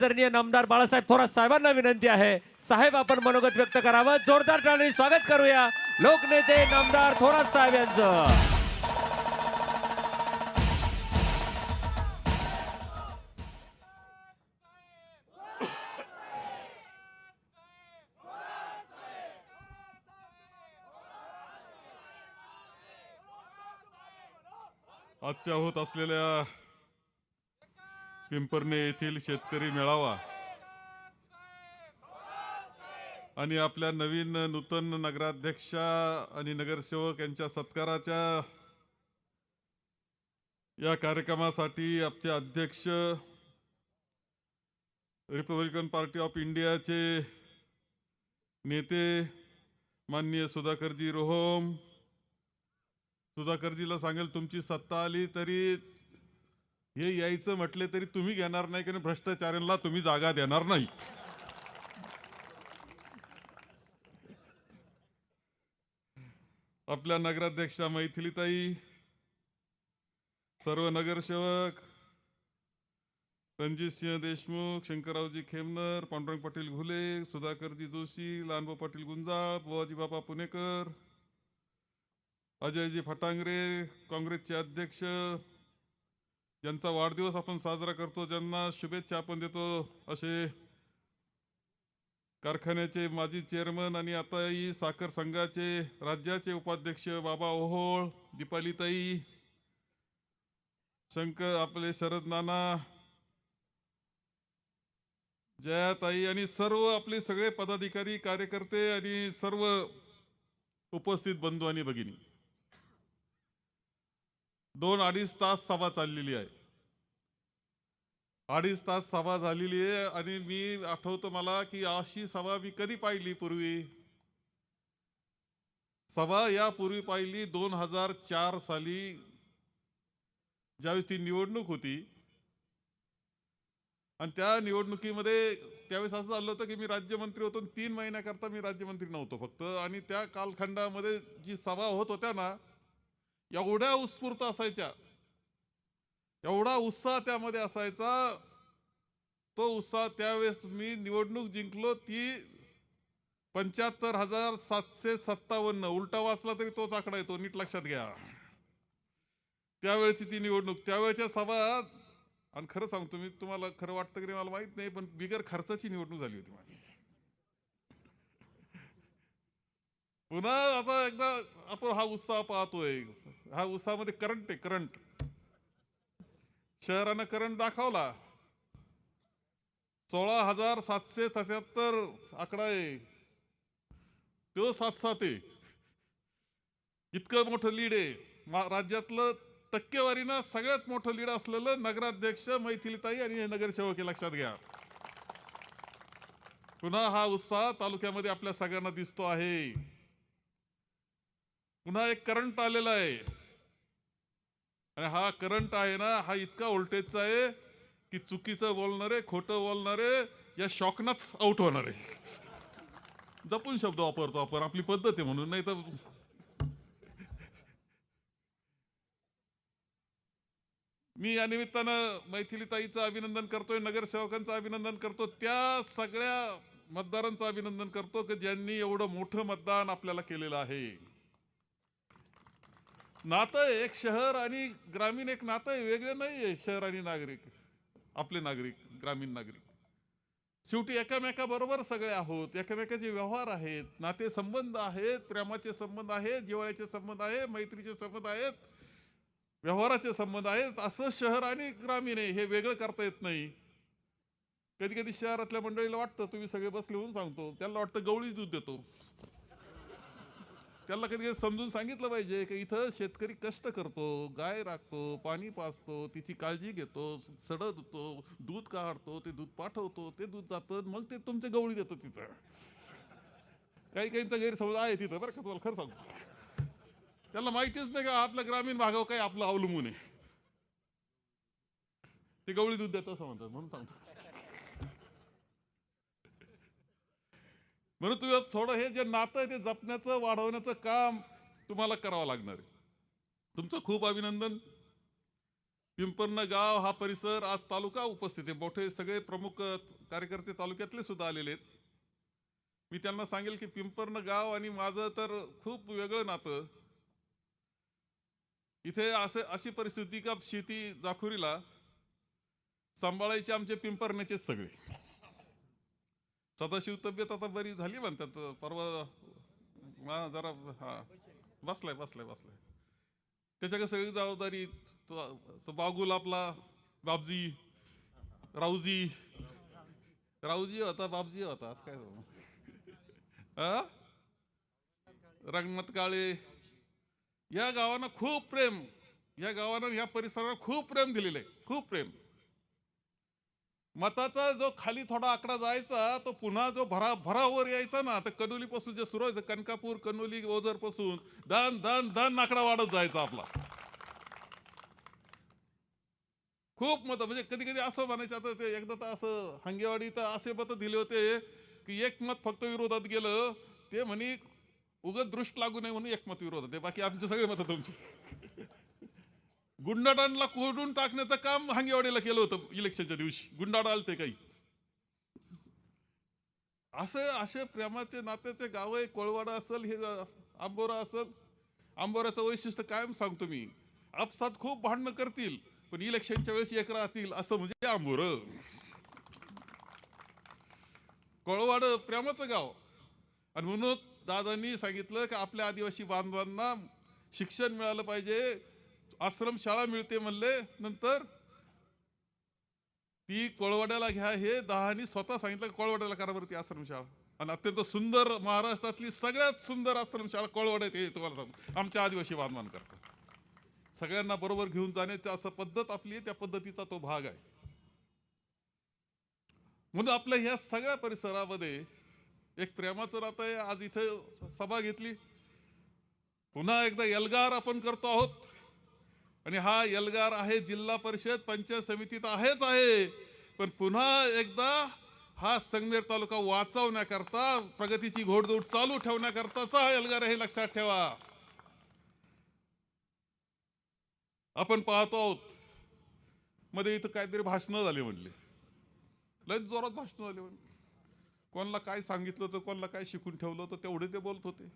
आदरणीय नामदार बाळासाहेब थोरात साहेबांना विनंती आहे, साहेब आपण मनोगत व्यक्त करावं. जोरदार टाळ्यांनी स्वागत करूया लोकनेते नामदार थोरात साहेब यांचं. आजच्या होत असलेल्या पिंपरणे येथील शेतकरी मेळावा आणि आपल्या नवीन नूतन नगराध्यक्षा आणि नगरसेवक यांच्या सत्काराच्या या कार्यक्रमासाठी आमचे अध्यक्ष रिपब्लिकन पार्टी ऑफ इंडियाचे नेते माननीय सुधाकरजी रोहोम, सुधाकरजीला सांगेल तुमची सत्ता आली तरी हे यायचं म्हटले तरी तुम्ही घेणार नाही, कारण भ्रष्टाचाऱ्यांना तुम्ही जागा देणार नाही. आपल्या नगराध्यक्षा मैथिलीताई, सर्व नगरसेवक रणजितसिंह देशमुख, शंकररावजी खेमनर, पांडुरंग पाटील घुले, सुधाकरजी जोशी, लहानभाऊ पाटील गुंजाळ, बुवाजी बापा पुणेकर, अजयजी फटांगरे, काँग्रेसचे अध्यक्ष, ज्यांचा वाढदिवस आपण साजरा करतो, ज्यांना शुभेच्छा आपण देतो, असे कारखान्याचे माजी चेअरमन आणि आताही साखर संघाचे राज्याचे उपाध्यक्ष बाबा ओहोळ, दीपालीताई, आपले शरद नाना, जयाताई आणि सर्व आपले सगळे पदाधिकारी, कार्यकर्ते आणि सर्व उपस्थित बंधू आणि भगिनी. 2-2.5 तास सभा चाललेली आहे. 2.5 तास सभा झालेली आहे आणि मी आठवतो मला की अशी सभा मी कधी पाहिली पूर्वी. सभा यापूर्वी पाहिली 2004 साली, ज्यावेळेस ती निवडणूक होती आणि त्या निवडणुकीमध्ये त्यावेळेस असं झालं होतं की मी राज्यमंत्री होतो, 3 महिन्याकरता मी राज्यमंत्री नव्हतो फक्त, आणि त्या कालखंडामध्ये जी सभा होत होत्या ना, एवढ्या उत्स्फूर्त असायच्या, एवढा उत्साह त्यामध्ये असायचा. तो उत्साह त्यावेळेस मी निवडणूक जिंकलो ती 75,757, उलटा वाचला तरी तोच आकडा येतो, नीट लक्षात घ्या. त्यावेळेची ती निवडणूक, त्यावेळेच्या सभा, आणि खरं सांगतो मी तुम्हाला, खरं वाटतं की मला माहित नाही, पण बिगर खर्चाची निवडणूक झाली होती माझी. पुन्हा आता एकदा आपण हा उत्साह पाहतोय, हा उत्साहामध्ये करंट आहे, करंट. शहरानं करंट दाखवला. 16,773 आकडा आहे, तो 7-7 आहे. इतकं मोठं लीड आहे. राज्यातलं टक्केवारीनं सगळ्यात मोठं लीड असलेलं नगराध्यक्ष मैथिलीताई आणि नगरसेवक हे लक्षात घ्या. पुन्हा हा उत्साह तालुक्यामध्ये आपल्या सगळ्यांना दिसतो आहे. पुन्हा एक करंट आलेला आहे आणि हा करंट आहे ना, हा इतका व्होल्टेजचा आहे की चुकीचं बोलणारे, खोटं बोलणारे या शॉकनाच आउट होणार आहे. जपून शब्द वापरतो आपण, आपली पद्धत आहे म्हणून, नाही तर. मी या निमित्तानं मैथिलीताईचं अभिनंदन करतोय, नगरसेवकांचं अभिनंदन करतो, त्या सगळ्या मतदारांचं अभिनंदन करतो की ज्यांनी एवढं मोठं मतदान आपल्याला केलेलं आहे. नातं एक शहर आणि ग्रामीण, एक नातं आहे, वेगळं नाही आहे. शहर आणि नागरिक, आपले नागरिक, ग्रामीण नागरिक शेवटी एकामेकाबरोबर सगळे आहोत. एकामेकाचे व्यवहार आहेत, नातेसंबंध आहेत, प्रेमाचे संबंध आहेत, जिव्हाळ्याचे संबंध आहेत, मैत्रीचे संबंध आहेत, व्यवहाराचे संबंध आहेत. असं शहर आणि ग्रामीण आहे, हे वेगळं करता येत नाही. कधी कधी शहरातल्या मंडळीला वाटतं तुम्ही सगळे बसले म्हणून सांगतो, त्यांना वाटतं गवळी दूध देतो. त्याला कधी कधी समजून सांगितलं पाहिजे की इथं शेतकरी कष्ट करतो, गाय राखतो, पाणी पाजतो, तिची काळजी घेतो, सडा धुतो, दूध काढतो, ते दूध पाठवतो, ते दूध जातं, मग ते तुमचे गवळी देतो तिथं. काही काहींचा गैरसमज आहे तिथं, बरं का, तुम्हाला खरं सांगतो. त्याला माहितीच नाही का आपल्या ग्रामीण भागावर काही आपलं अवलंबून आहे. ते गवळी दूध देतो असं म्हणतात, म्हणून सांगतो. म्हणून तुम्ही थोडं हे जे नातं आहे ते जपण्याचं, वाढवण्याचं काम तुम्हाला करावं लागणार आहे. तुमचं खूप अभिनंदन. पिंपर्ण गाव हा परिसर आज तालुका उपस्थित आहे. मोठे सगळे प्रमुख कार्यकर्ते तालुक्यातले सुद्धा आलेले आहेत. मी त्यांना सांगेल की पिंपर्ण गाव आणि माझं तर खूप वेगळं नातं. इथे अशी परिस्थिती का शेती जाखुरीला सांभाळायचे आमचे पिंपरण्याचेच सगळे. सदाशिव तब्येत आता बरी झाली म्हणतात. परवा जरा हा बसलाय त्याच्याकडे सगळी जबाबदारी. तो बागुल आपला बाबजी राऊजी होता, बाबजी होता, असं काय रंगनाथ काळे. या गावानं खूप प्रेम, या गावानं या परिसराला खूप प्रेम दिलेलं आहे, खूप प्रेम. मताचा जो खाली थोडा आकडा जायचा तो पुन्हा जो भरावर यायचा ना, तर कणोली पासून जे सुरू व्हायचं, कनकापूर कणोली ओझर पासून दन आकडा वाढत जायचा आपला. खूप मत म्हणजे कधी कधी असं म्हणायचं. आता ते एकदा तर असं हंगेवाडी तर असे मत दिले होते की एक मत फक्त विरोधात गेलं. ते म्हणे उगत दृष्ट लागू नये म्हणून एक मत विरोधात आहे, बाकी आमचे सगळे मत तुमची. गुंडाळांना कोडून टाकण्याचं काम हंगेवाडीला केलं होतं इलेक्शनच्या दिवशी. गुंडाळ आलते काही. असे प्रेमाचे नात्याचे गाव आहे. कोळवाडा असेल, हे आंबोरा असेल. आंबोऱ्याचं वैशिष्ट्य कायम सांगतो मी, आपसात खूप भांडणं करतील पण इलेक्शनच्या वेळेस एक राहतील, असं म्हणजे आंबोर. कोळवाड प्रेमाचं गाव. आणि म्हणून दादांनी सांगितलं की आपल्या आदिवासी बांधवांना शिक्षण मिळालं पाहिजे, आश्रमशाळा मिळते म्हणले. नंतर ती कोळवाड्याला घ्या, हे दादांनी स्वतः सांगितलं कोळवाड्याला करा बरं ती आश्रमशाळा. आणि अत्यंत सुंदर, महाराष्ट्रातली सगळ्यात सुंदर आश्रमशाळा कोळवाड्यात हे तुम्हाला सांगतो, आमच्या आदिवासी बांधवांकरता. सगळ्यांना बरोबर घेऊन जाण्याची असं पद्धत आपली आहे, त्या पद्धतीचा तो भाग आहे. म्हणून आपल्या ह्या सगळ्या परिसरामध्ये एक प्रेमाचं नातं आहे. आज इथे सभा घेतली, पुन्हा एकदा एल्गार आपण करतो आहोत. आणि हा एल्गार आहे जिल्हा परिषद पंचायत समितीत आहेच आहे, पण पुन्हा एकदा हा संगमेर तालुका वाचवण्याकरता, प्रगतीची घोडदौड चालू ठेवण्याकरताचा हा एल्गार आहे, लक्षात ठेवा. आपण पाहतो आहोत मध्ये इथं काहीतरी भाषणं झाली म्हणले, लयच जोरात भाषणं झाली म्हणले. कोणाला काय सांगितलं होतं, कोणाला काय शिकून ठेवलं होतं, तेवढे ते बोलत होते.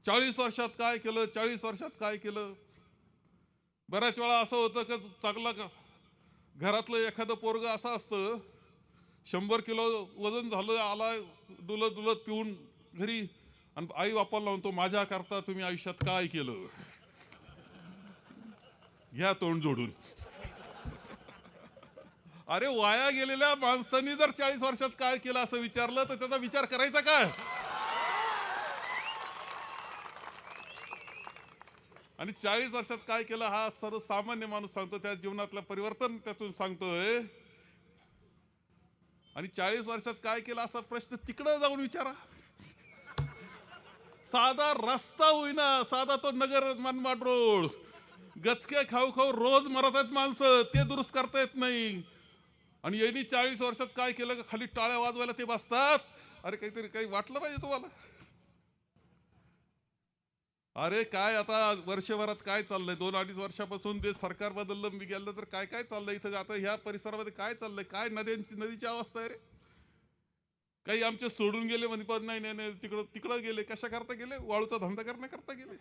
40 वर्षात काय केलं, 40 वर्षात काय केलं. बऱ्याच वेळा असं होतं की चांगला घरातलं एखादं पोरग असं असतं, 100 किलो वजन झालं, आला डुलत पिऊन घरी, आणि आई बापाला म्हणतो माझ्या करता तुम्ही आयुष्यात काय केलं, घ्या तोंड जोडून. अरे वाया गेलेल्या माणसांनी जर 40 वर्षात काय केलं असं विचारलं तर त्याचा विचार करायचा काय. आणि 40 वर्षात काय केलं हा सर्वसामान्य माणूस सांगतो, त्या जीवनातलं परिवर्तन त्यातून सांगतोय. आणि 40 वर्षात काय केलं असा प्रश्न तिकडं जाऊन विचारा. साधा रस्ता होईना, साधा तो नगर मनमाड रोड, गचके खाऊ खाऊ रोज मरत आहेत माणसं, ते दुरुस्त करता येत नाही. आणि यांनी 40 वर्षात काय केलं का खाली टाळ्या वाजवायला ते बसतात. अरे काहीतरी काही वाटलं पाहिजे तुम्हाला. अरे काय आता वर्षभरात काय चाललंय, 2-2.5 वर्षापासून ते सरकार बदललं मी गेलं तर काय काय चाललंय इथं. आता ह्या परिसरामध्ये काय चाललंय, काय नदीची अवस्था आहे रे. काही आमचे सोडून गेले म्हणजे पण नाही तिकडं गेले. कशा करता गेले, वाळूचा धंदा करण्याकरता गेले.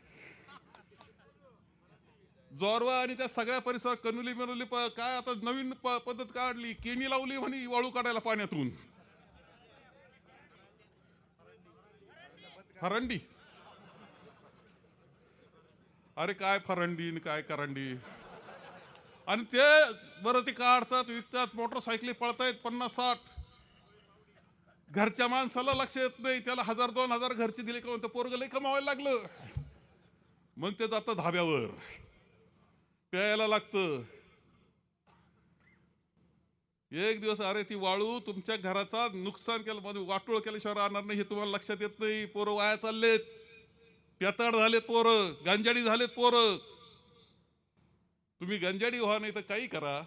जोरवा आणि त्या सगळ्या परिसर कनुली मेनुली काय आता नवीन पद्धत काढली, केणी लावली म्हणे वाळू काढायला पाण्यातून. फरंडी, अरे काय फरंडी काय करंडी. आणि ते बरं ते काढतात, विकतात, मोटरसायकली पळतायत 50-60. घरच्या माणसाला लक्ष येत नाही, त्याला 1000-2000 घरचे दिले का पोरग लय कमावायला लागलं. मग ते जातं धाब्यावर, प्यायला लागतं. एक दिवस अरे ती वाळू तुमच्या घराचा नुकसान केलं, वाटोळ केल्याशिवाय राहणार नाही हे तुम्हाला लक्षात येत नाही. पोरं वाया चाललेत, पेताड झालेत पोरं, गांजाडी झालेत पोरं. तुम्ही गांजाडी व्हा नाही तर काही करा,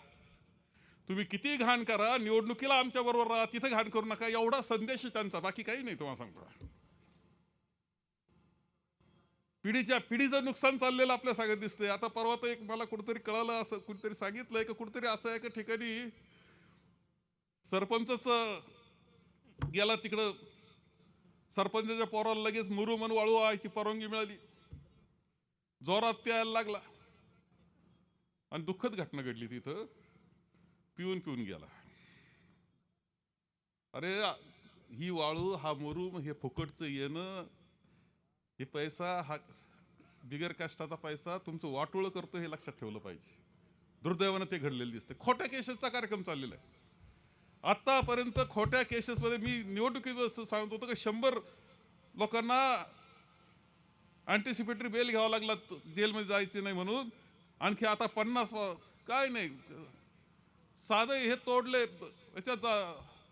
तुम्ही किती घाण करा, निवडणुकीला आमच्या बरोबर राहा, तिथे घाण करू नका, एवढा संदेश त्यांचा, बाकी काही नाही तुम्हाला सांगतो. पिढीच्या पिढीचं नुकसान चाललेलं आपल्या सगळ्यात दिसतंय. आता परवा तर एक मला कुठेतरी कळालं, असं कुठेतरी सांगितलंय का कुठेतरी असं आहे का ठिकाणी सरपंचच गेला तिकडं, सरपंचाच्या पोराला लगेच मुरू म्हणून वाळू व्हायची परवानगी मिळाली, जोरात प्यायला लागला आणि दुःखद घटना घडली तिथं, पिऊन पिऊन गेला. अरे ही वाळू, हा मुरूम, हे फुकटचं येणं, हे पैसा, हा बिगर कष्टाचा पैसा तुमचं वाटोळं करतो हे लक्षात ठेवलं पाहिजे. दुर्दैवानं ते घडलेलं दिसतं. खोट्या केसेसचा कार्यक्रम चाललेला आहे आतापर्यंत. खोट्या केसेसमध्ये मी निवडणुकीत सांगत होतो की 100 लोकांना अँटिसिपेटरी बेल घ्यावा लागला जेलमध्ये जायचे नाही म्हणून. आणखी आता 50 काय नाही, साधे हे तोडले. याच्यात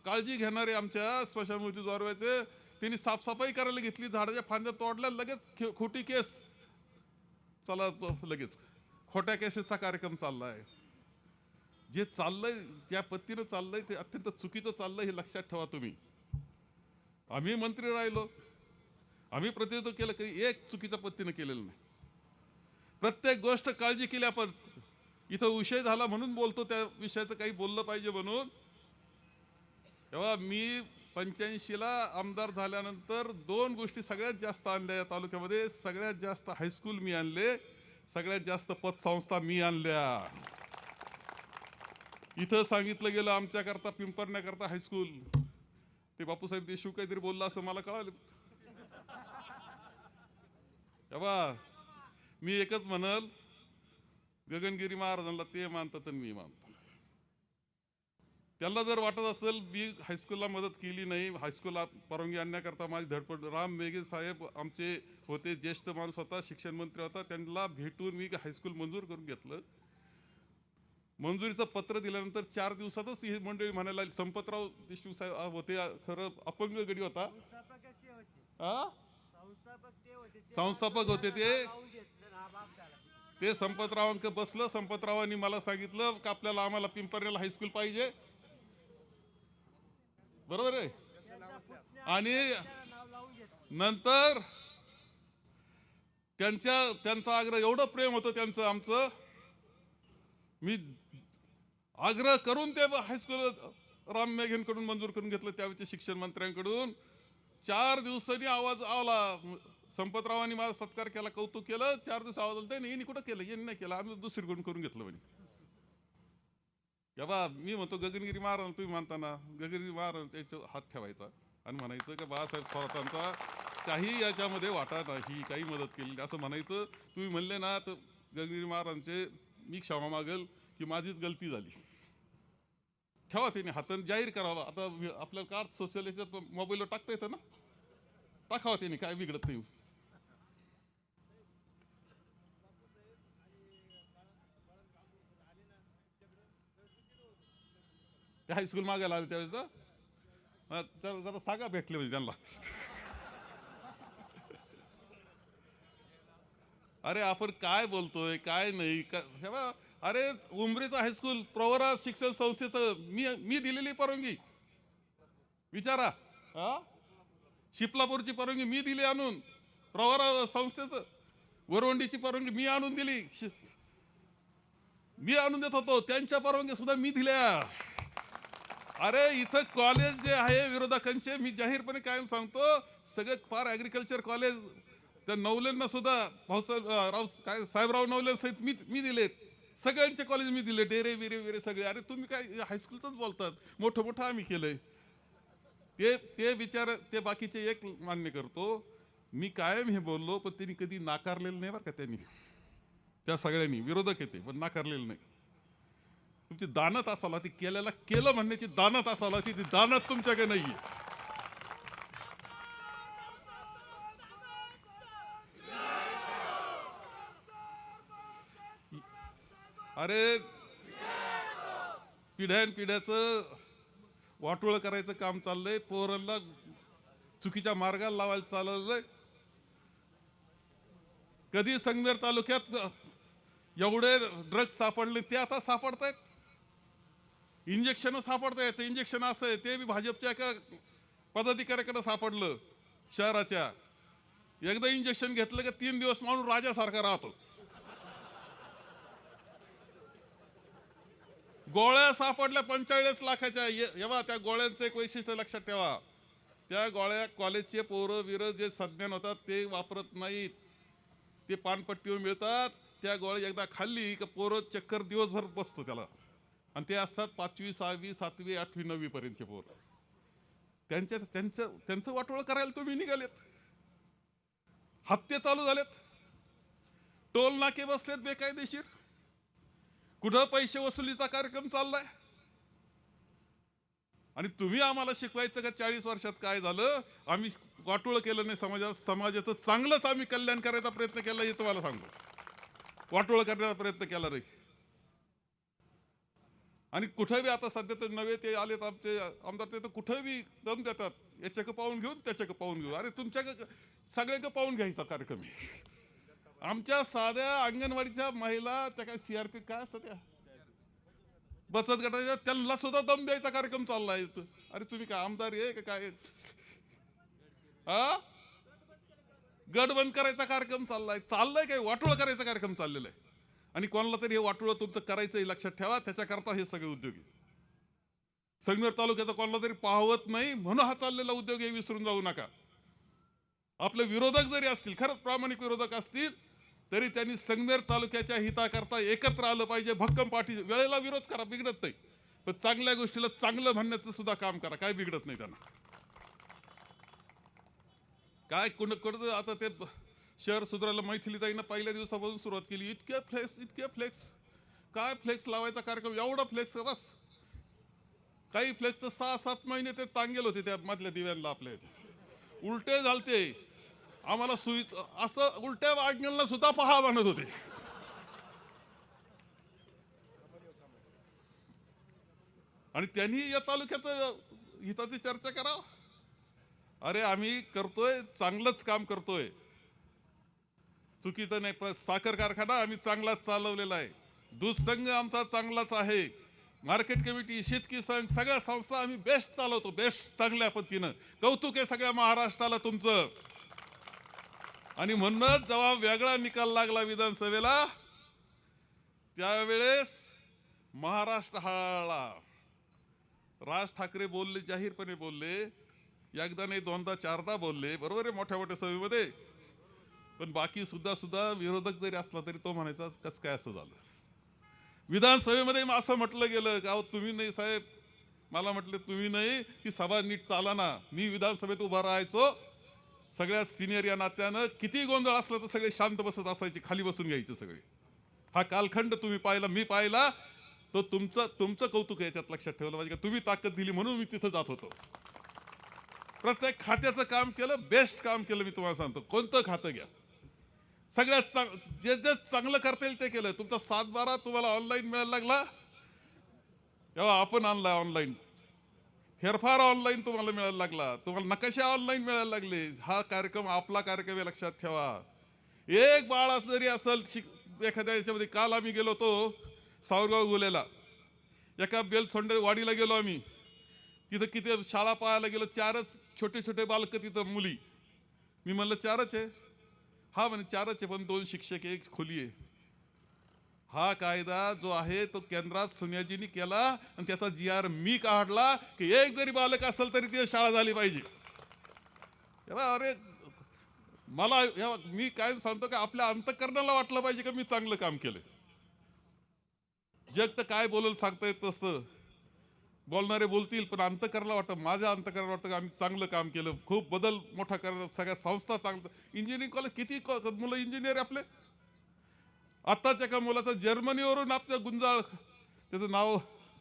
काळजी घेणारे आमच्या स्मशानभूमी जोरव्याचे, त्यांनी साफसफाई करायला घेतली, झाडाच्या फांद्या तोडल्या, लगेच खोटी केस. चला लगेच खोट्या केसेसचा कार्यक्रम चाललाय. जे चाललंय, ज्या पद्धतीनं चाललंय ते अत्यंत चुकीचं चाललंय हे लक्षात ठेवा तुम्ही. आम्ही मंत्री राहिलो, आम्ही प्रतिनिधित्व केलं, काही एक चुकीच्या पद्धतीनं केलेलं नाही. प्रत्येक गोष्ट काळजी केली आपण. इथं विषय झाला म्हणून बोलतो, त्या विषयाचं काही बोललं पाहिजे म्हणून. तेव्हा मी 85ला आमदार झाल्यानंतर 2 गोष्टी सगळ्यात जास्त आणल्या या तालुक्यामध्ये. सगळ्यात जास्त हायस्कूल मी आणले, सगळ्यात जास्त पतसंस्था मी आणल्या. इथं सांगितलं गेलं आमच्याकरता पिंपरण्याकरता हायस्कूल. ते बापूसाहेब देशमुख काहीतरी बोलला असं मला कळालं. तेव्हा मी एकच म्हणल, गगनगिरी महाराजांना ते मानतात आणि मी मानतो. त्यांना जर वाटत असेल मी हायस्कूलला मदत केली नाही, हायस्कूलला परवानगी आणण्याकरता माझी धडपड, राम मेघे साहेब आमचे होते, ज्येष्ठ माणूस होता, शिक्षण मंत्री होता, त्यांना भेटून मी हायस्कूल मंजूर करून घेतलं. मंजुरीचं पत्र दिल्यानंतर 4 दिवसातच ही मंडळी म्हणायला लागली. संपतराव देशमुख साहेब होते, खरं अपंग गडी होता, संस्थापक होते ते संपतरावांकडे बसलं. संपतरावांनी मला सांगितलं की आपल्याला, आम्हाला पिंपरण्याला हायस्कूल पाहिजे, बरोबर आहे. आणि नंतर त्यांचा आग्रह, एवढं प्रेम होतं त्यांचं आमचं, मी आग्रह करून ते हायस्कूल राम मेघेंकडून मंजूर करून घेतलं, त्यावेळेच्या शिक्षण मंत्र्यांकडून. 4 दिवसांनी आवाज आला, संपतरावांनी माझा सत्कार केला, कौतुक केलं. 4 दिवस आवाज आला, यांनी कुठं केलं, यांनी नाही केलं, आम्ही दुसरीकडून करून घेतलं म्हणे. बा मी म्हणतो गगनगिरी महाराज तुम्ही मानताना गगनगिरी महाराज याच्या हात ठेवायचा आणि म्हणायचं की बाळासाहेब थोरातांचा काही याच्यामध्ये वाटा नाही, काही मदत केली असं म्हणायचं. तुम्ही म्हणले ना तर गगनगिरी महाराजांचे मी क्षमा मागेल की माझीच गलती झाली. ठेवा त्यांनी हाताने जाहीर करावा. आता आपल्याला कार्ड सोशल याच्यात मोबाईलवर टाकता येतं ना, टाकावा त्यांनी, काय बिघडत नाही. हायस्कूल मागायला आले त्यावेळेस ना, जरा सांगा भेटले म्हणजे त्यांना. अरे आपण काय बोलतोय काय नाही अरे उमरीचं हायस्कूल प्रवरा शिक्षण संस्थेचं मी दिलेली परवानगी विचारा. शिपलापूरची परवानगी मी दिली आणून, प्रवरा संस्थेचं वरवंडीची परवानगी मी आणून दिली, मी आणून देत होतो, त्यांच्या परवानगी सुद्धा मी दिल्या. अरे इथं कॉलेज जे आहे विरोधकांचे, मी जाहीरपणे कायम सांगतो, सगळे फार ॲग्रिकल्चर कॉलेज त्या नवलेंना सुद्धा भाऊसाहेब काय साहेबराव नवले सहित मी दिलेत, सगळ्यांचे कॉलेज मी दिले, डेरे विरे विरे सगळे. अरे तुम्ही काय हायस्कूलच बोलतात, मोठं मोठं आम्ही केलंय. ते विचार ते बाकीचे एक मान्य करतो, मी कायम हे बोललो, पण त्यांनी कधी नाकारलेलं नाही बरं का. त्यांनी त्या सगळ्यांनी विरोधक येते पण नाकारलेलं नाही. तुमची दानत असाला ती केल्याला केलं म्हणण्याची दानत असाला ती दानत तुमच्याकडे नाहीये. अरे पिढ्याचं वाटोळं करायचं काम चाललंय, पोरांना चुकीच्या मार्गाला लावायला चाललंय. कधी संगमेर तालुक्यात एवढे ड्रग्ज सापडले, ते आता सापडतायत. इंजेक्शन सापडतायत, इंजेक्शन असं आहे ते बी भाजपच्या एका पदाधिकाऱ्याकडे सापडलं शहराच्या. एकदा इंजेक्शन घेतलं का 3 दिवस माणूस राजासारखा राहतो. गोळ्या सापडल्या 45 लाखाच्या. एव्हा त्या गोळ्यांचं एक वैशिष्ट्य लक्षात ठेवा. त्या गोळ्या कॉलेजचे पोरं विरं जे सज्ञान होतात ते वापरत नाहीत. ते पानपट्टीवर मिळतात. त्या गोळ्या एकदा खाल्ली का पोरं चक्कर दिवसभर बसतो त्याला. आणि ते असतात 5वी 6वी 7वी 8वी 9वी पर्यंतचे पोरं. त्यांचं वाटोळं करायला तुम्ही निघालेत. हप्ते चालू झालेत. टोल नाके बसलेत बेकायदेशीर. कुठं पैसे वसुलीचा कार्यक्रम चाललाय. आणि तुम्ही आम्हाला शिकवायचं का 40 वर्षात काय झालं. आम्ही वाटोळं केलं नाही. समाजाचं चांगलंच आम्ही कल्याण करायचा प्रयत्न केला हे तुम्हाला सांगतो. वाटोळं करण्याचा प्रयत्न केला नाही. आणि कुठे बी आता सध्या तर नवे ते आलेत आमचे आमदार, ते तर कुठे बी दम देतात. याच्याक पाहून घेऊन त्याच्याक पाहून घेऊन. अरे तुमच्या सगळ्याक पाहून घ्यायचा कार्यक्रम आहे. आमच्या साध्या अंगणवाडीच्या महिला त्या काय CRP काय असतं त्या बचत गटाच्या त्यांना सुद्धा दम द्यायचा कार्यक्रम चाललाय. अरे तुम्ही काय आमदार आहे का काय. हा गड बंद करायचा कार्यक्रम चाललाय काय वाटोळं करायचा कार्यक्रम चाललेला आहे. आणि कोणाला तरी हे वाटोळं तुमचं करायचं हे लक्षात ठेवा. त्याच्याकरता हे सगळे उद्योग आहे. संगमेर तालुक्याचा कोणाला तरी पाहवत नाही म्हणून हा चाललेला उद्योग हे विसरून जाऊ नका. आपले विरोधक जरी असतील, खरंच प्रामाणिक विरोधक असतील, तरी त्यांनी संगमेर तालुक्याच्या हिताकरता एकत्र आलं पाहिजे. भक्कम पाठी वेळेला विरोध करा, बिघडत नाही. पण चांगल्या गोष्टीला चांगलं म्हणण्याचं सुद्धा काम करा, काय बिघडत नाही त्यांना. काय कुठं आता ते शहर सुधारायला मैथिलीताईनं पहिल्या दिवसापासून सुरुवात केली. इतके फ्लेक्स काय फ्लेक्स लावायचा कार्यक्रम. एवढा फ्लेक्स का बस. काही फ्लेक्स तर 6-7 महिने ते टांगेल होते त्या मधल्या दिव्यांना आपल्या याच्यात. उलटे झालते. आम्हाला असं उलट्या वागण्याला सुद्धा पहा म्हणत होते. आणि त्यांनी या तालुक्याचं हिताची चर्चा करा. अरे आम्ही करतोय चांगलंच काम करतोय, चुकीचं नाही. साखर कारखाना आम्ही चांगलाच चालवलेला आहे. दूध संघ आमचा चांगलाच आहे. मार्केट कमिटी, शेतकी संघ, सगळ्या संस्था आम्ही बेस्ट चालवतो, बेस्ट चांगल्या पद्धतीनं. कौतुक आहे सगळ्या महाराष्ट्राला तुमचं. आणि म्हणूनच जेव्हा वेगळा निकाल लागला विधानसभेला त्यावेळेस महाराष्ट्र हळहळला. राज ठाकरे बोलले, जाहीरपणे बोलले. एकदा नाही दोनदा चारदा बोलले, बरोबर आहे, मोठ्या मोठ्या सभेमध्ये. पण बाकी सुद्धा विरोधक जरी असला तरी तो म्हणायचा कस काय असं झालं. विधानसभेमध्ये असं म्हटलं गेलं का तुम्ही नाही साहेब, मला म्हटलं तुम्ही नाही की सभा नीट चाला ना. मी विधानसभेत उभा राहायचो सगळ्यात सिनियर या नात्यानं. किती गोंधळ असला तर सगळे शांत बसत असायचे, खाली बसून घ्यायचे सगळे. हा कालखंड तुम्ही पाहिला, मी पाहिला. तो तुमचं कौतुक आहे याच्यात लक्षात ठेवलं पाहिजे का. तुम्ही ताकद दिली म्हणून मी तिथं जात होतो. प्रत्येक खात्याचं काम केलं, बेस्ट काम केलं. मी तुम्हाला सांगतो, कोणतं खातं घ्या, सगळ्यात जे चांगलं करता येईल ते केलं. तुमचा 7-12 तुम्हाला ऑनलाईन मिळायला लागला, तेव्हा आपण आणला ऑनलाईन. फेरफार ऑनलाईन तुम्हाला मिळायला लागला, तुम्हाला नकाशे ऑनलाईन मिळायला लागले. हा कार्यक्रम आपला कार्यक्रम आहे, लक्षात ठेवा. एक बाळ जरी असेल एखाद्या याच्यामध्ये. काल आम्ही गेलो होतो सावरगाव गुलेला, एका बेलसोंडे वाडीला गेलो आम्ही. तिथं किती शाळा पाहायला गेलो, 4च छोटे बालक तिथं मुली. मी म्हणलं 4च आहे. हा म्हणे 4च आहे, पण 2 शिक्षक, 1 खोली आहे. हा कायदा जो आहे तो केंद्रात सोनियाजींनी केला आणि त्याचा GR मी काढला की एक जरी बालक असेल तरी ती शाळा झाली पाहिजे. अरे मला मी काय सांगतो की आपल्या अंतःकरणाला वाटलं पाहिजे का मी चांगलं काम केलं. जग तर काय बोलल सांगता येत तसं, बोलणारे बोलतील, पण अंतःकरणाला वाटतं, माझ्या अंतःकरणाला वाटतं की आम्ही चांगलं काम केलं. खूप बदल मोठा करत सगळ्या संस्था चांगलं. इंजिनिअरिंग कॉलेज किती मुलं इंजिनियर आपले. आत्ताच एका मुलाचं जर्मनीवरून आपल्या गुंजाळ, त्याचं नाव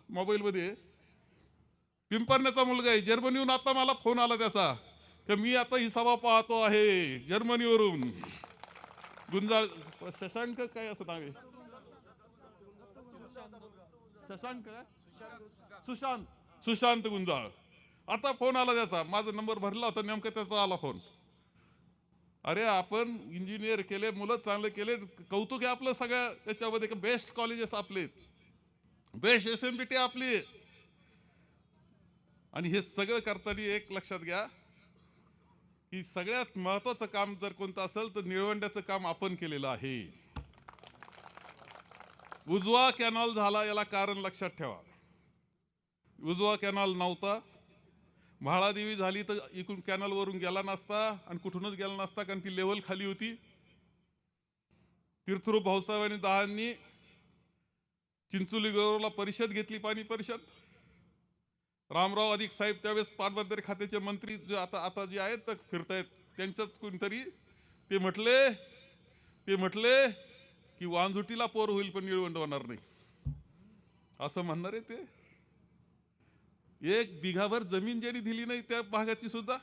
मोबाईलमध्ये, पिंपरण्याचा मुलगा आहे, जर्मनीहून आता मला फोन आला त्याचा की मी आता ही सभा पाहतो आहे जर्मनीवरून. गुंजाळ शशांक काय असं नाव आहे, शशांक काय, सुशांत गुंजाळ. आता फोन आला त्याचा, माझा नंबर भरला होता नेमका, त्याचा आला फोन. अरे आपण इंजिनियर केले, मुलं चांगले केले, कौतुक आहे आपलं सगळ्या याच्यामध्ये. बेस्ट कॉलेजेस आपले, बेस्ट SMBT आपली. आणि हे सगळं करताना एक लक्षात घ्या की सगळ्यात महत्वाचं काम जर कोणतं असेल तर निळवंड्याचं काम आपण केलेलं आहे. उजवा कॅनॉल झाला, याला कारण लक्षात ठेवा. उजवा कॅनॉल नव्हता, म्हाळादेवी झाली तर इकडून कॅनल वरून गेला नसता आणि कुठूनच गेला नसता, कारण ती लेवल खाली होती. तीर्थरूप भाऊसाहेब आणि दहांनी चिंचोली गौरवला परिषद घेतली, पाणी परिषद. रामराव अधिक साहेब त्यावेळेस पाटबंधारे खात्याचे मंत्री जे आता जे आहेत तर फिरतायत, त्यांच्याच कोणतरी ते म्हटले की वांझुटीला पोर होईल पण निळवंड होणार नाही, असं म्हणणार आहे ते. एक बिघाभर जमीन ज्यांनी दिली नाही त्या भागाची सुद्धा.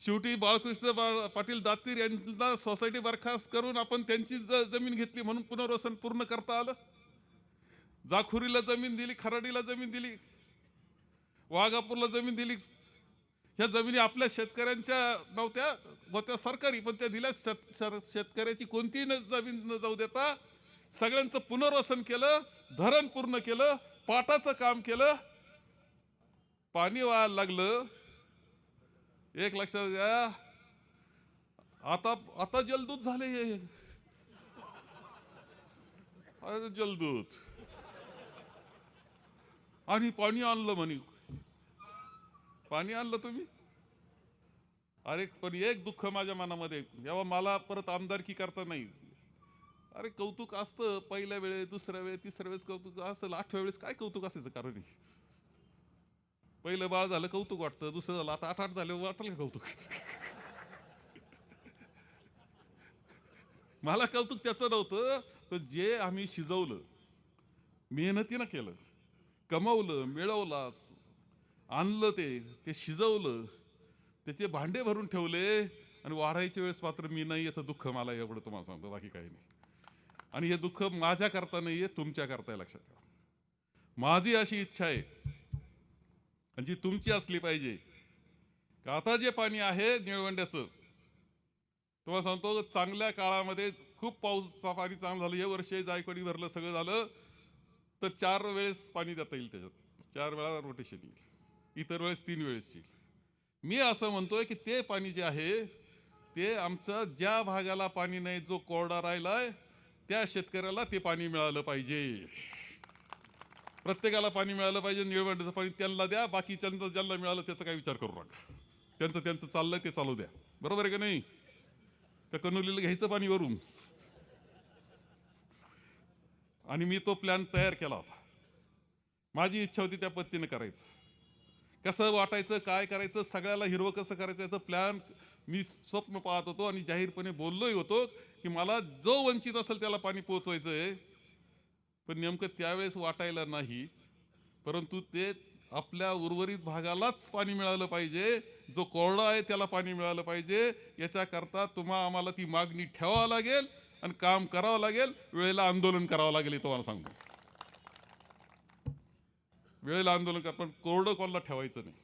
शेवटी बाळकृष्ण पाटील दातीर यांना सोसायटी बरखास्त करून आपण त्यांची जमीन घेतली म्हणून पुनर्वसन पूर्ण करता आलं. जाखुरीला जमीन दिली, खराडीला जमीन दिली, वाघापूरला जमीन दिली. ह्या जमिनी आपल्या शेतकऱ्यांच्या नव्हत्या, होत्या सरकारी, पण त्या दिल्या. शेतकऱ्याची कोणतीही जमीन न जाऊ देता सगळ्यांचं पुनर्वसन केलं, धरण पूर्ण केलं, पाटाचं काम केलं. पाणी व्हायला लागलं. एक लक्षात घ्या, आता जलदूत झाले हे. अरे जलदूत आणि पाणी आणलं म्हणे. पाणी आणलं तुम्ही? अरे पण एक दुःख माझ्या मनामध्ये, जेव्हा मला परत आमदारकी करता नाही. अरे कौतुक असतं पहिल्या वेळेस, दुसऱ्या वेळेस, तिसऱ्या वेळेस कौतुक असेल, 8व्या वेळेस काय कौतुक असायचं कारण नाही. पहिलं बाळ झालं कौतुक वाटतं, दुसरं झालं, आता 8 झाले वाटलं का कौतुक? मला कौतुक त्याचं नव्हतं, तर जे आम्ही शिजवलं, मेहनतीनं केलं, कमवलं, मिळवलं, आणलं, ते शिजवलं, त्याचे भांडे भरून ठेवले आणि वाढायच्या वेळेस मात्र मी नाही, याचं दुःख मला एवढं तुम्हाला सांगतो, बाकी काही नाही. आणि हे दुःख माझ्या करता नाहीये, तुमच्या करता, लक्षात ठेवा. माझी अशी इच्छा आहे आणि जी तुमची असली पाहिजे का आता जे पाणी आहे निळवंड्याचं, तुम्हाला सांगतो चांगल्या काळामध्ये खूप पाऊस पाणी चांगलं झालं. हे वर्षी जायकवाडी भरलं, सगळं झालं तर 4 वेळेस पाणी देता येईल त्याच्यात. 4 वेळा रोटेशन येईल, इतर वेळेस 3 वेळेस येईल. मी असं म्हणतोय की ते पाणी जे आहे ते आमचं ज्या भागाला पाणी नाही, जो कोरडा राहिलाय, त्या शेतकऱ्याला ते पाणी मिळालं पाहिजे. प्रत्येकाला पाणी मिळालं पाहिजे. निळवंड्याचं पाणी त्यांना द्या, बाकीच्यांना ज्यांना मिळालं त्याचा काही विचार करू नका. त्यांचं चाललंय ते चालू द्या. बरोबर आहे का नाही? त्या कनोलीला घ्यायचं पाणी वरून. आणि मी तो प्लॅन तयार केला होता. माझी इच्छा होती त्या पद्धतीने करायचं. कसं वाटायचं, काय करायचं, सगळ्याला हिरवं कसं करायचं, याचं प्लॅन मी स्वप्न पाहत होतो आणि जाहीरपणे बोललोही होतो की मला जो वंचित असेल त्याला पाणी पोहोचवायचं आहे. पण नेमकं त्यावेळेस वाटायला नाही, परंतु ते आपल्या उर्वरित भागालाच पाणी मिळालं पाहिजे, जो कोरडा आहे त्याला पाणी मिळालं पाहिजे. याच्याकरता आम्हाला ती मागणी ठेवावं लागेल आणि काम करावं लागेल. वेळेला आंदोलन करावं लागेल, हे तुम्हाला सांगतो. वेळेला आंदोलन कर, पण कोरडं कोणाला ठेवायचं नाही.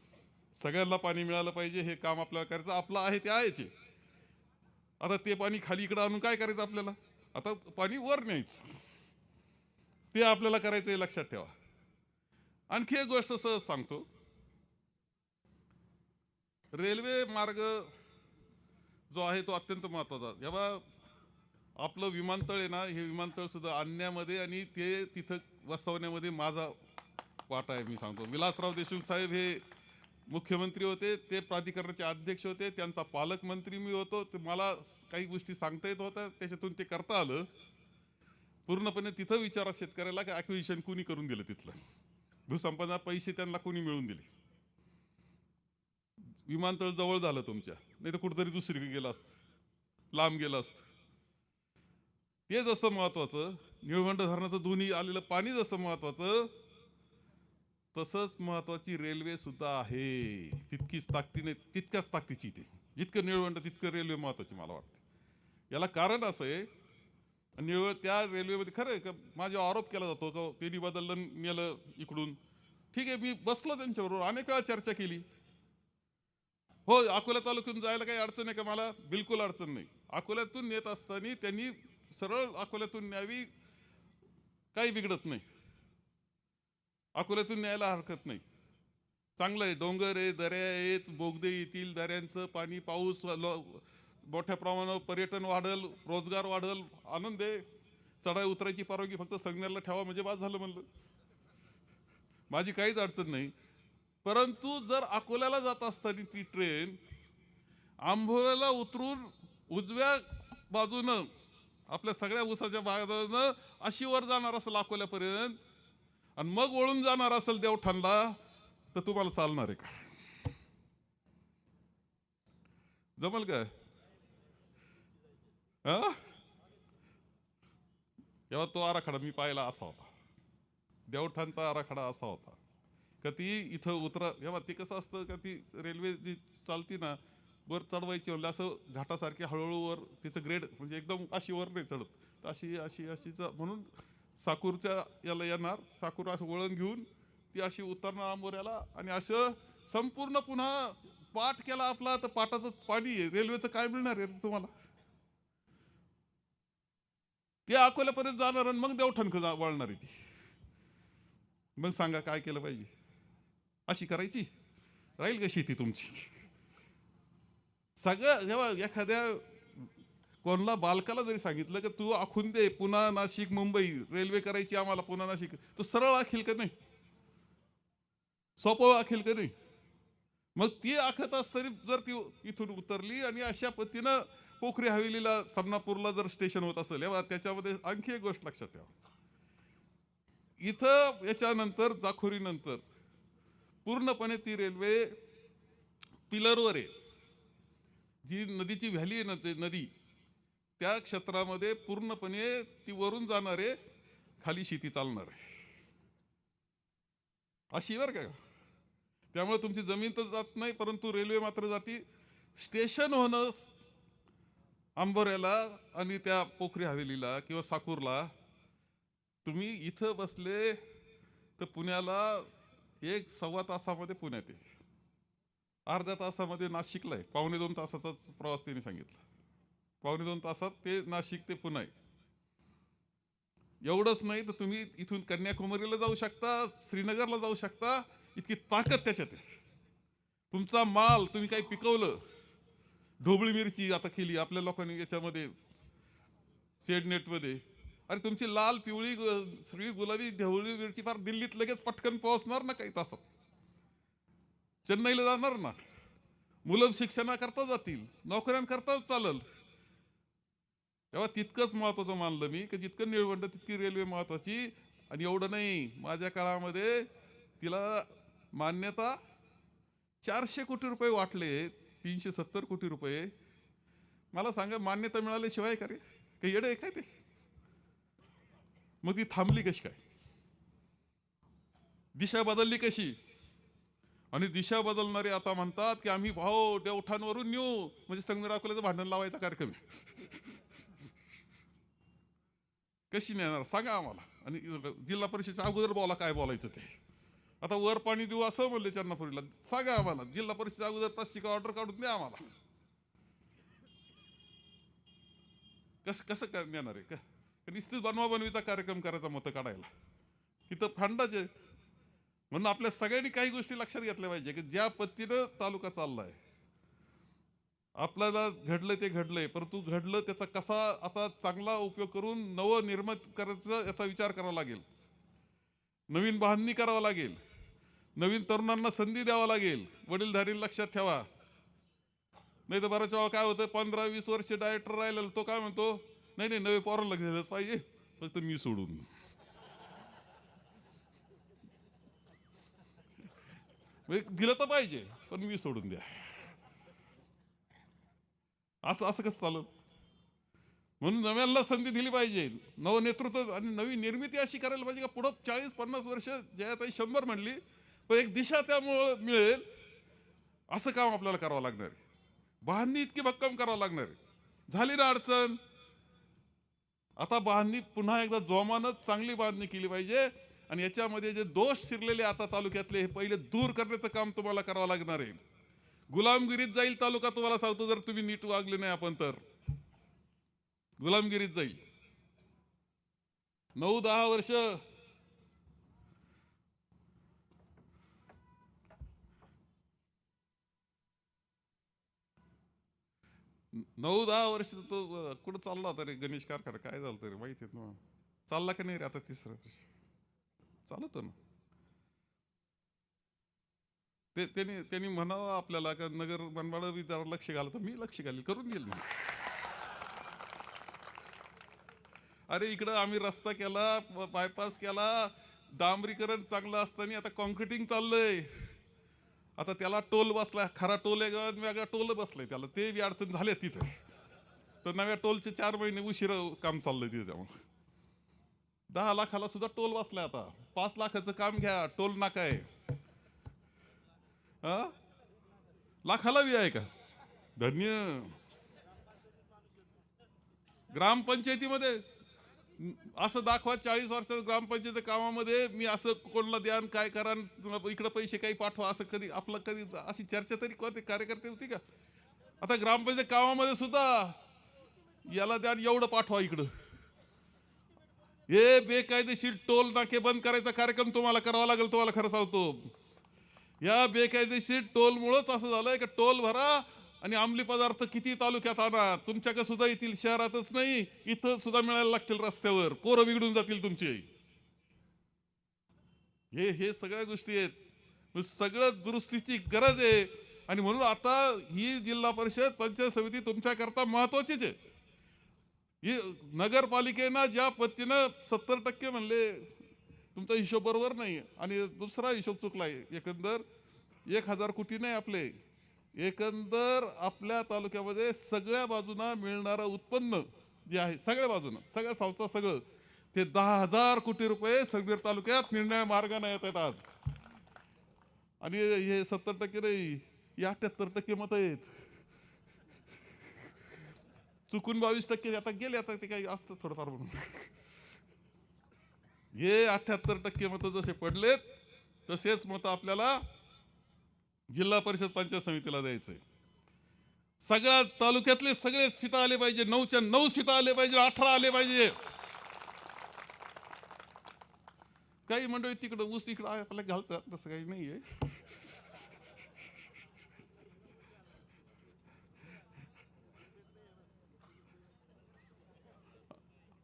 सगळ्यांना पाणी मिळालं पाहिजे, हे काम आपल्याला करायचं. आपलं आहे ते आहेच. आता ते पाणी खाली इकडं आणून काय करायचं आपल्याला? आता पाणी वर न्यायचं, ते आपल्याला करायचं, हे लक्षात ठेवा. आणखी एक गोष्ट सहज सांगतो. रेल्वे मार्ग जो आहे तो अत्यंत महत्वाचा. जेव्हा आपलं विमानतळ आहे ना, हे विमानतळ सुद्धा आणण्यामध्ये आणि ते तिथं वसवण्यामध्ये माझा वाटा आहे. मी सांगतो, विलासराव देशमुख साहेब हे मुख्यमंत्री होते, ते प्राधिकरणाचे अध्यक्ष होते, त्यांचा पालकमंत्री मी होतो. ते मला काही गोष्टी सांगता येत होत्या, त्याच्यातून ते करता आलं. पूर्णपणे तिथं विचारा शेतकऱ्याला की ॲक्विजिशन कुणी करून दिलं, तिथलं भूसंपादना पैसे त्यांना कोणी मिळवून दिले. विमानतळ जवळ झालं तुमच्या, नाही तर कुठेतरी दुसरीकडे गेलं असतं, लांब गेलं असतं. ते जसं महत्वाचं, निळवंड धरणाचं दोन्ही आलेलं पाणी जसं महत्वाचं, तसंच महत्वाची रेल्वे सुद्धा आहे. तितक्याच ताकदीची ती. जितकं निळवंड तितकं रेल्वे महत्वाची मला वाटते. याला कारण असं आहे, त्या रेल्वेमध्ये खरं आहे का माझ्यावर आरोप केला जातो का त्यांनी बदललं, नेलं इकडून. ठीक आहे, मी बसलो त्यांच्याबरोबर, अनेक वेळा चर्चा केली. हो, अकोला तालुक्यातून जायला काही अडचण आहे का? मला बिलकुल अडचण नाही. अकोल्यातून नेत असताना त्यांनी सरळ अकोल्यातून न्यावी, काही बिघडत नाही. अकोल्यातून न्यायला हरकत नाही. चांगलं आहे, डोंगर आहे, दऱ्या आहेत, बोगदे येतील, दऱ्यांचं पाणी, पाऊस, मोठ्या प्रमाणावर पर्यटन वाढल, रोजगार वाढल, आनंद आहे. चढाई उतरायची परवानगी फक्त संगमेरला ठेवा म्हणजे बाद झालं म्हणलं. माझी काहीच अडचण नाही. परंतु जर अकोल्याला जात असताना ती ट्रेन आंबोऱ्याला उतरून उजव्या बाजूनं आपल्या सगळ्या ऊसाच्या बाजूनं अशी वर जाणार असेल अकोल्यापर्यंत आणि मग वळून जाणार असेल देवठाणला, तर तुम्हाला चालणार आहे का? जमल काय? हा, तेव्हा तो आराखडा मी पाहिला असा होता, देवठाणचा आराखडा असा होता का ती इथं उतरा. तेव्हा ते कसं असतं का ती रेल्वे जी चालती ना, वर चढवायची म्हणजे असं घाटासारखी हळूहळू वर तिचं ग्रेड म्हणजे एकदम अशी वर नाही चढत, तर अशी अशी अशीच म्हणून साकूरच्या याला येणार, साकूर असं वळण घेऊन ती अशी उतरणार आंबोऱ्याला आणि असं संपूर्ण पुन्हा पाठ केला आपला तर पाटाचं पाणी आहे. रेल्वेचं काय मिळणार आहे तुम्हाला? ते अकोल्यापर्यंत जाणार आणि मग देवठण वळणार आहे ती. मग सांगा काय केलं पाहिजे? अशी करायची राहील का शेती तुमची? सगळं जेव्हा एखाद्या कोणला बालकाला जरी सांगितलं की तू आखून दे पुणा नाशिक मुंबई रेल्वे करायची आम्हाला पुणा नाशिक, तो सरळ आखील का नाही? सोपं आखील का नाही? मग ती आखत असताना जर ती इथून उतरली आणि अशा पद्धतीनं पोखरी हवेलीला समनापूरला जर स्टेशन होत असेल, तेव्हा त्याच्यामध्ये आणखी एक गोष्ट लक्षात ठेवा. इथं याच्यानंतर जाखोरीनंतर पूर्णपणे ती रेल्वे पिलरवर आहे. जी नदीची व्हॅली आहे ना, नदी त्या क्षेत्रामध्ये पूर्णपणे ती वरून जाणार आहे, खाली शेती चालणार आहे अशी बरं का. त्यामुळे तुमची जमीन तर जात नाही, परंतु रेल्वे मात्र जाती. स्टेशन होणं आंबोऱ्याला आणि त्या पोखरी हवेलीला किंवा साकूरला, तुम्ही इथं बसले तर पुण्याला 1-1.25 तासामध्ये पुण्यात आहे, अर्ध्या तासामध्ये नाशिकला आहे. 1.25-2 तासाचाच प्रवास त्यांनी सांगितला. 1.25-2 तासात ते नाशिक ते पुणे आहे. एवढंच नाही तर तुम्ही इथून कन्याकुमारीला जाऊ शकता, श्रीनगरला जाऊ शकता, इतकी ताकद त्याच्यात आहे. तुमचा माल तुम्ही काही पिकवलं, ढोबळी मिरची आता केली आपल्या लोकांनी याच्यामध्ये शेड नेटमध्ये, अरे तुमची लाल पिवळी सगळी गुलाबी ढोबळी मिरची फार दिल्लीत लगेच पटकन पोहोचणार ना काही तासात, चेन्नईला जाणार ना, मुलं शिक्षणाकरता जातील, नोकऱ्यांकरता चालल. तेव्हा तितकंच महत्वाचं मानलं मी की जितकं निळवंड तितकी रेल्वे महत्वाची. आणि एवढं नाही, माझ्या काळामध्ये तिला मान्यता 400 कोटी रुपये वाटले, 370 कोटी रुपये. मला सांगा मान्यता मिळाल्याशिवाय का रे काही येडं आहे काय ते? मग ती थांबली कशी काय? दिशा बदलली कशी? आणि दिशा बदलणारे आता म्हणतात की आम्ही भाऊ देवठाणवरून नेऊ, म्हणजे संगमेर अकोल्याचं भांडण लावायचा कार्यक्रम आहे. कशी नेणार सांगा आम्हाला. आणि जिल्हा परिषदेच्या अगोदर बोला काय बोलायचं ते. आता वर पाणी देऊ असं म्हणले चन्नापुरीला, सांगा आम्हाला जिल्हा परिषदेच्या अगोदर तासिका ऑर्डर काढून द्या आम्हाला. कसं कसं नेणार आहे का? नुसतीच बनवाबनवीचा कार्यक्रम करायचा मतं काढायला, तिथं फंडाचे. म्हणून आपल्या सगळ्यांनी काही गोष्टी लक्षात घेतल्या पाहिजे की ज्या पद्धतीनं तालुका चाललाय, आपल्याला घडलं ते घडलंय, परंतु घडलं त्याचा कसा आता चांगला उपयोग करून नवनिर्मित करायचं याचा विचार करावा लागेल, नवीन बांधणी करावं लागेल, नवीन तरुणांना संधी द्यावा लागेल. वडीलधारी लक्षात ठेवा, नाही तर बऱ्याच वेळा काय होतं, 15-20 वर्ष डायरेक्टर राहिलेला तो काय म्हणतो, नाही नाही नवे पोरांना घेतलंच पाहिजे, फक्त मी सोडून. दिलं तर पाहिजे पण मी सोडून द्या, असं असं कसं चाललं? म्हणून नव्यांना संधी दिली पाहिजे, नवनेतृत्व आणि नवी निर्मिती अशी करायला पाहिजे का पुढं 40-50 वर्ष जयाताई 100 म्हणली पण एक दिशा त्यामुळे मिळेल. असं काम आपल्याला करावं लागणार आहे, बांधणी इतकी भक्कम करावं लागणार आहे. झाली ना अडचण, आता बांधणी पुन्हा एकदा जोमानच चांगली बांधणी केली पाहिजे. आणि याच्यामध्ये जे दोष शिरलेले आता तालुक्यातले हे पहिले दूर करण्याचं काम तुम्हाला करावं लागणार आहे. गुलामगिरीत जाईल तालुका, तुम्हाला सांगतो, जर तुम्ही नीट वागले नाही आपण तर गुलामगिरीत जाईल. 9-10 वर्ष 9-10 वर्ष तो कुठं चालला होता रे गणेश कारखाना, काय झालं रे माहिती आहे ना. चालला का नाही रे आता 3रं वर्ष चालतो ना. त्यांनी म्हणावं आपल्याला का नगर मनमाड जरा लक्ष घाला, तर मी लक्ष घालेल, करून देईल ना. अरे इकडं आम्ही रस्ता केला, बायपास केला, डांबरीकरण चांगलं असताना आता कॉन्क्रिटिंग चाललंय. आता त्याला टोल बसलाय, खरा टोल आहे, वेगळा टोल बसलाय त्याला, ते बी अडचण झाले तिथं. तर नव्या टोलचे 4 महिने उशिरा काम चाललंय तिथे. त्यामुळे 10 लाखाला सुद्धा टोल बसलाय. आता 5 लाखाचं काम घ्या, टोल नाका आहे. लाखाला बी आहे का? धन्य. ग्रामपंचायतीमध्ये असं दाखवा 40 वर्षाच्या ग्रामपंचायत कामामध्ये मी असं कोणाला द्या काय करा, इकडे पैसे काही पाठवा, असं कधी आपलं कधी अशी चर्चा तरी कोणते कार्यकर्ते होती का? आता ग्रामपंचायत कामामध्ये सुद्धा याला द्या, एवढं पाठवा इकडं. हे बेकायदेशीर टोल नाके बंद करायचा कार्यक्रम तुम्हाला करावा लागेल. तुम्हाला खरं सांगतो, या बेकायदेशीर टोलमुळेच असं झालंय की टोल भरा आणि अंमली पदार्थ किती तालुक्यात आणा, तुमच्याकडे सुद्धा येतील, शहरातच नाही इथं सुद्धा मिळायला लागतील रस्त्यावर, पोरं बिघडून जातील तुमची. हे सगळ्या गोष्टी आहेत, सगळं दुरुस्तीची गरज आहे. आणि म्हणून आता ही जिल्हा परिषद पंचायत समिती तुमच्याकरता महत्वाचीच आहे. ही नगरपालिकेनं ज्या पद्धतीनं 70% म्हणले, तुमचा हिशोब बरोबर नाही. आणि दुसरा हिशोब चुकलाय. एकंदर 1000 कोटी नाही आपले, एकंदर आपल्या तालुक्यामध्ये सगळ्या बाजूना मिळणारं उत्पन्न जे आहे, सगळ्या बाजूनं, सगळ्या संस्था, सगळं ते 10,000 कोटी रुपये संगमेर तालुक्यात निर्णय मार्गाने येत आहेत आज. आणि हे 70% नाही, 78% मत आहेत. चुकून 22% आता गेले, आता ते काही असतं थोडंफार म्हणून. हे 78% मत जसे पडलेत, तसेच मत आपल्याला जिल्हा परिषद पंचायत समितीला द्यायचंय. सगळ्या तालुक्यातले सगळे सीटा आले पाहिजे, 9च्या 9 सीटा आले पाहिजे, 18 आले पाहिजे. काही मंडळी तिकडं ऊस इकडं आपल्याला घालतात, तसं काही नाहीये.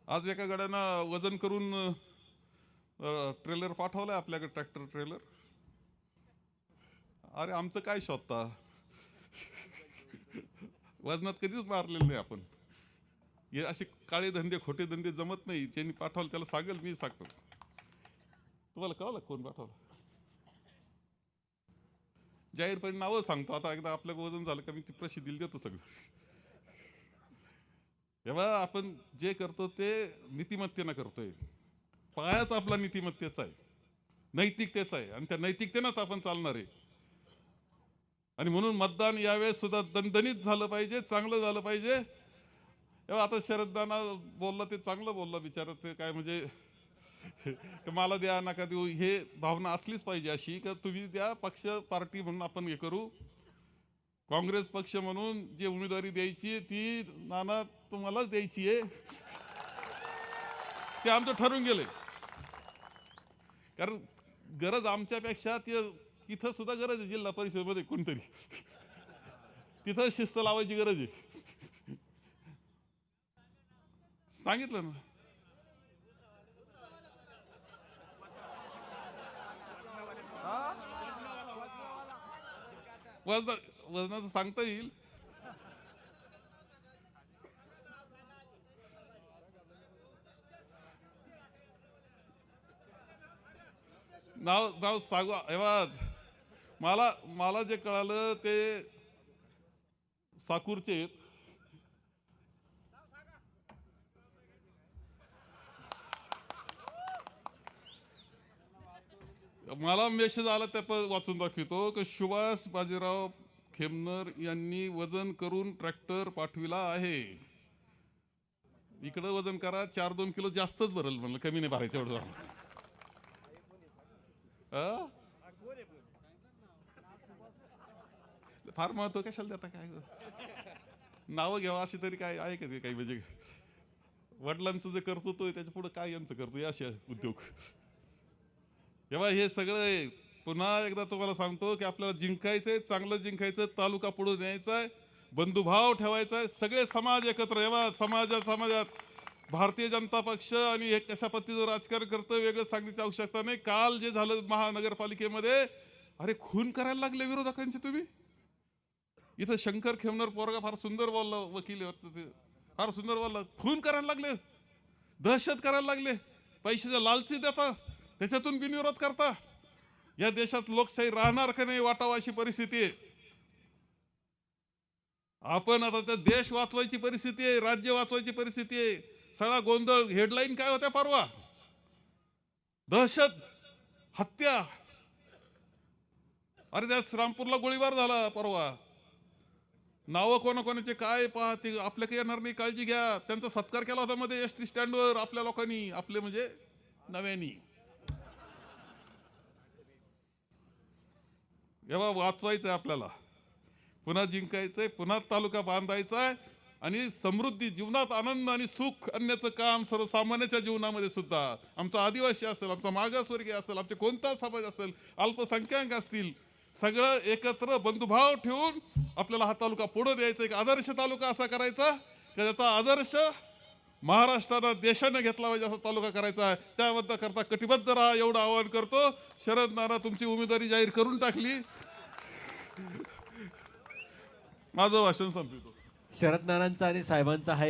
आज एका गाड्यानं वजन करून ट्रेलर पाठवलाय आपल्याकडे, ट्रॅक्टर ट्रेलर. अरे आमचं काय शोधता, वजनात कधीच मारलेलं नाही आपण. हे असे काळे धंदे, खोटे धंदे जमत नाही. ज्यांनी पाठवलं त्याला सांगेल, मी सांगतो. तुम्हाला कळलं कोण पाठवलं? जाहीरपणे नावं सांगतो. आता एकदा आपलं वजन झालं का मी ती प्रसिद्धीला देतो सगळं. तेव्हा आपण जे करतो ते नीतिमत्तेनं करतोय. पायाच आपला नीतिमत्तेचा आहे, नैतिकतेचा आहे, आणि त्या नैतिकतेनंच आपण चालणार आहे. आणि म्हणून मतदान यावेळेस सुद्धा दणदणीत झालं पाहिजे, चांगलं झालं पाहिजे. तेव्हा आता शरददाना बोलला ते चांगलं बोलला बिचारा. ते काय म्हणजे मला द्या नका देऊ, हे भावना असलीच पाहिजे अशी, का तुम्ही द्या, पक्ष पार्टी म्हणून आपण हे करू. काँग्रेस पक्ष म्हणून जी उमेदवारी द्यायची ती नाना तुम्हालाच द्यायची आहे, ते आमचं ठरून गेलंय. कारण गरज आमच्यापेक्षा तिथं सुद्धा गरज आहे. जिल्हा परिषदेमध्ये कोणतरी तिथं शिस्त लावायची गरज आहे. सांगितलं ना. वजनाचं सांगता येईल. नाव सांगू. मला जे कळालं ते साकूरचे. मला मेसेज आला, त्या वाचून दाखवतो की सुभाष बाजीराव खेमनर यांनी वजन करून ट्रॅक्टर पाठविला आहे. इकडं वजन करा, 4-2 किलो जास्तच भरल म्हणलं, कमी नाही भरायचं एवढं. फार महत्व कशाला देता, काय नावं घ्यावं अशी तरी काय आहे का ते काही? म्हणजे वडिलांचं जे कर्तृत्व आहे त्याच्या पुढे काय यांचं कर्तृत्व, असे उद्योग. तेव्हा हे सगळं पुन्हा एकदा तुम्हाला सांगतो की आपल्याला जिंकायचंय, चांगलं जिंकायचं, तालुका पुढे न्यायचा आहे. बंधुभाव ठेवायचा आहे, सगळे समाज एकत्र यावा. समाजात भारतीय जनता पक्ष आणि हे कशा पद्धतीचं राजकारण करतं वेगळं सांगण्याची आवश्यकता नाही. काल जे झालं महानगरपालिकेमध्ये, अरे खून करायला लागले विरोधकांचे तुम्ही. इथं शंकर खेमनर पोरगा फार सुंदर बोलला, वकील होतं ते, फार सुंदर बोलला. खून करायला लागले, दहशत करायला लागले, पैशाच्या लालची देता, त्याच्यातून बिनविरोध करता. या देशात लोकशाही राहणार का नाही वाटावा अशी परिस्थिती आहे. आपण आता त्या देश वाचवायची परिस्थिती आहे, राज्य वाचवायची परिस्थिती आहे. सगळा गोंधळ. हेडलाईन काय होत्या परवा? दहशत, हत्या. अरे त्या श्रीरामपूरला गोळीबार झाला परवा. नावं कोणाकोणाचे काय पहा, ते आपल्याकडे येणार नाही, काळजी घ्या. त्यांचा सत्कार केला होता मध्ये एसटी स्टँडवर आपल्या लोकांनी, आपले म्हणजे नव्यानी. एव्हा वाचवायचंय आपल्याला, पुन्हा जिंकायचंय, पुन्हा तालुका बांधायचा आणि समृद्धी जीवनात आनंद आणि सुख आणण्याचं काम सर्वसामान्याच्या जीवनामध्ये सुद्धा. आमचा आदिवासी असेल, आमचा मागासवर्गीय असेल, आमचे कोणता समाज असेल, अल्पसंख्याक असतील, सगळं एकत्र बंधुभाव ठेवून आपल्याला हा तालुका पुढे द्यायचा. एक आदर्श तालुका असा करायचा की त्याचा आदर्श महाराष्ट्रानं देशानं घेतला पाहिजे असा तालुका करायचा आहे. त्याबद्दल करता कटिबद्ध राहा एवढं आवाहन करतो. शरद नाना तुमची उमेदवारी जाहीर करून टाकली. माझं भाषण संपवतो. शरद नानांचा आणि साहेबांचा हा